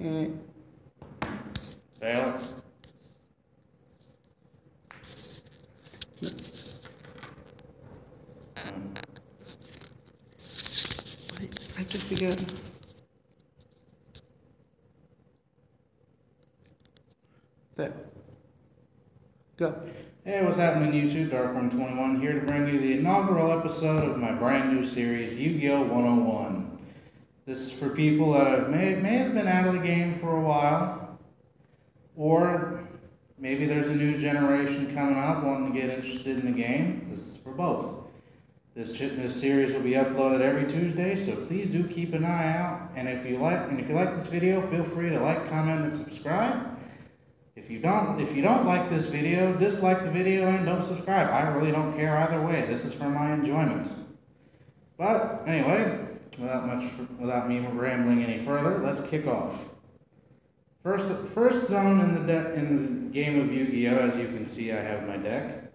Fail. I just forgot. There. Go. Hey, what's happening YouTube? Darkworm21 here to bring you the inaugural episode of my brand new series, Yu-Gi-Oh! 101. This is for people that may have been out of the game for a while, or maybe there's a new generation coming up wanting to get interested in the game. This is for both. This series will be uploaded every Tuesday, so please do keep an eye out. And if you like this video, feel free to like, comment, and subscribe. If you don't like this video, dislike the video and don't subscribe. I really don't care either way. This is for my enjoyment. But anyway, without me rambling any further, let's kick off. First zone in the game of Yu-Gi-Oh, as you can see, I have my deck,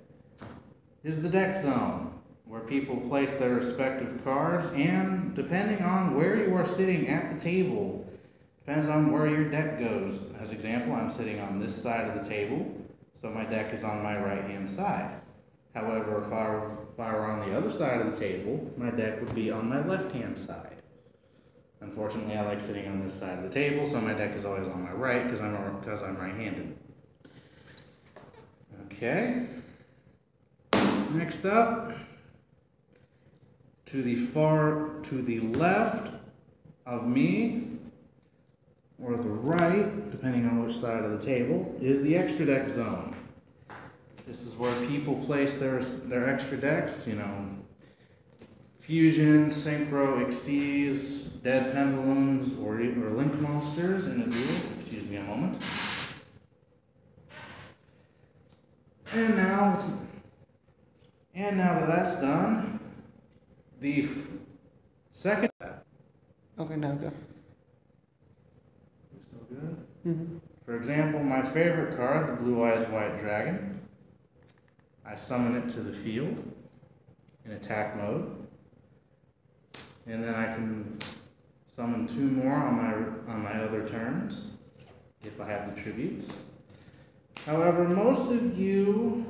is the deck zone, where people place their respective cards, and depending on where you are sitting at the table, depends on where your deck goes. As example, I'm sitting on this side of the table, so my deck is on my right-hand side. However, if I were on the other side of the table, my deck would be on my left-hand side. Unfortunately, I like sitting on this side of the table, so my deck is always on my right because I'm right-handed. Okay. Next up, to the left of me, or the right, depending on which side of the table, is the extra deck zone. This is where people place their extra decks, you know, Fusion, Synchro, Xyz, Dead Pendulums, or Link Monsters in a duel. Excuse me a moment. And now that that's done, the second... Okay, now go. Still good? Mm-hmm. For example, my favorite card, the Blue Eyes White Dragon. I summon it to the field in attack mode. And then I can summon 2 more on my other turns, if I have the tributes. However, most of you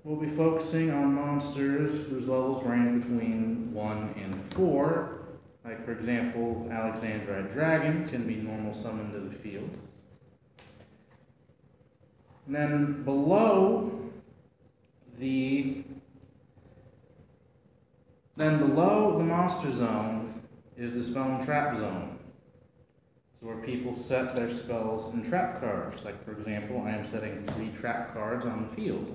will be focusing on monsters whose levels range between 1 and 4. Like, for example, Alexandrite Dragon can be normal summoned to the field. And then below the monster zone is the spell and trap zone. So where people set their spells and trap cards. Like, for example, I am setting 3 trap cards on the field.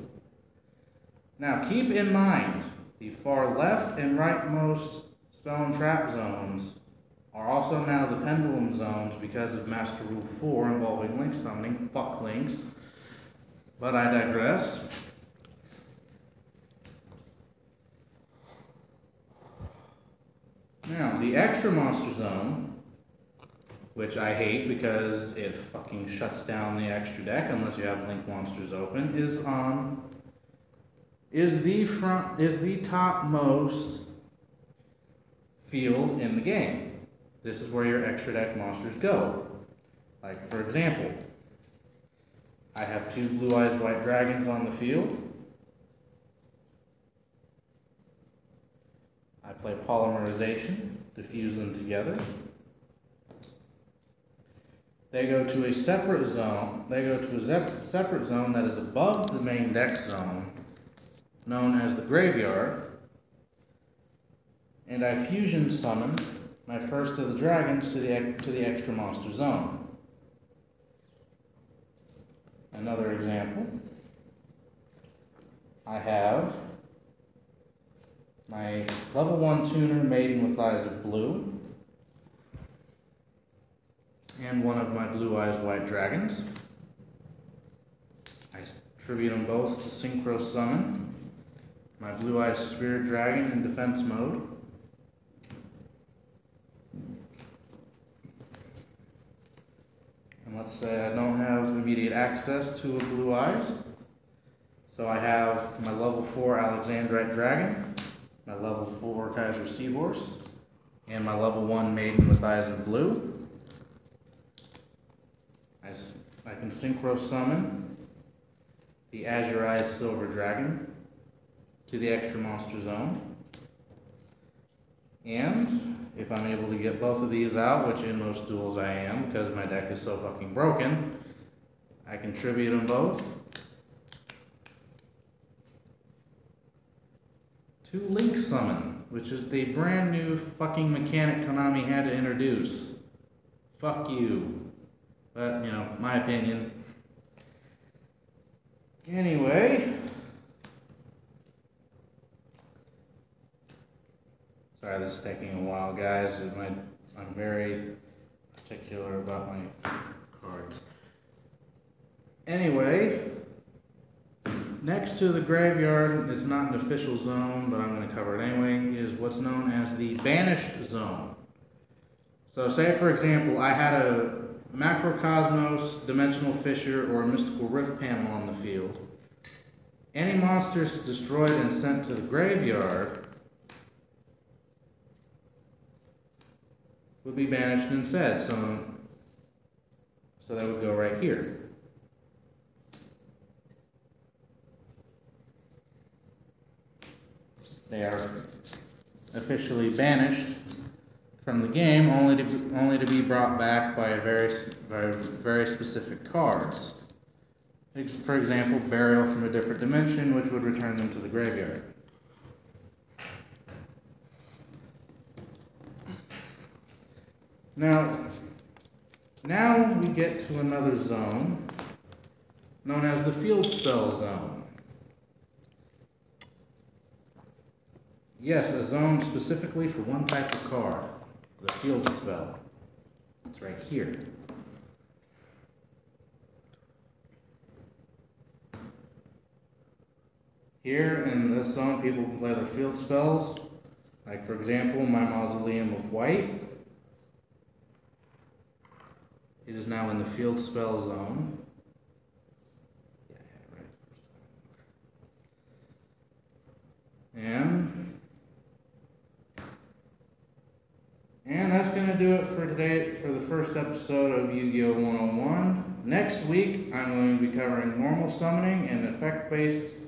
Now keep in mind, the far left and rightmost spell and trap zones are also now the pendulum zones because of Master Rule 4 involving link summoning. Fuck links. But I digress. Now, the extra monster zone, which I hate because it fucking shuts down the extra deck unless you have link monsters open, is the topmost field in the game. This is where your extra deck monsters go. Like, for example, I have 2 Blue Eyes White Dragons on the field. I play Polymerization to fuse them together. They go to a separate zone. They go to a separate zone that is above the main deck zone, known as the graveyard. And I fusion summon my first of the dragons to the extra monster zone. Another example, I have my level 1 tuner Maiden with Eyes of Blue, and one of my Blue Eyes White Dragons. I tribute them both to Synchro Summon my Blue Eyes Spirit Dragon in defense mode. And let's say I don't have immediate access to a Blue Eyes, so I have my level 4 Alexandrite Dragon, my level 4 Kaiser Seahorse, and my level 1 Maiden with Eyes of Blue. I can synchro summon the Azurized Silver Dragon to the extra monster zone. And if I'm able to get both of these out, which in most duels I am because my deck is so fucking broken, I can tribute them both to Link Summon, which is the brand new fucking mechanic Konami had to introduce. Fuck you. But, you know, my opinion. Anyway. Sorry, this is taking a while, guys. I'm very particular about my cards. Anyway, next to the graveyard, it's not an official zone, but I'm going to cover it anyway, is what's known as the Banished Zone. So say, for example, I had a Macrocosmos, Dimensional Fissure, or a Mystical Rift panel on the field. Any monsters destroyed and sent to the graveyard would be banished instead. So that would go right here. They are officially banished from the game, only to be brought back by very specific cards. For example, Burial from a Different Dimension, which would return them to the graveyard. Now we get to another zone known as the Field Spell Zone. Yes, a zone specifically for one type of card, the Field Spell. It's right here. Here in this zone, people can play their field spells. Like, for example, my Mausoleum of White. It is now in the Field Spell Zone. Yeah, I had it right the first time. And that's going to do it for today, for the first episode of Yu-Gi-Oh! 101. Next week, I'm going to be covering normal summoning and effect-based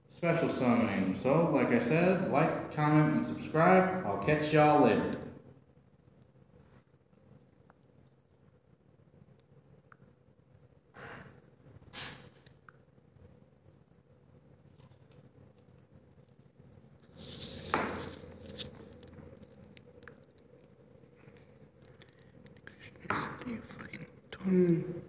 special summoning. So, like I said, like, comment, and subscribe. I'll catch y'all later. You fucking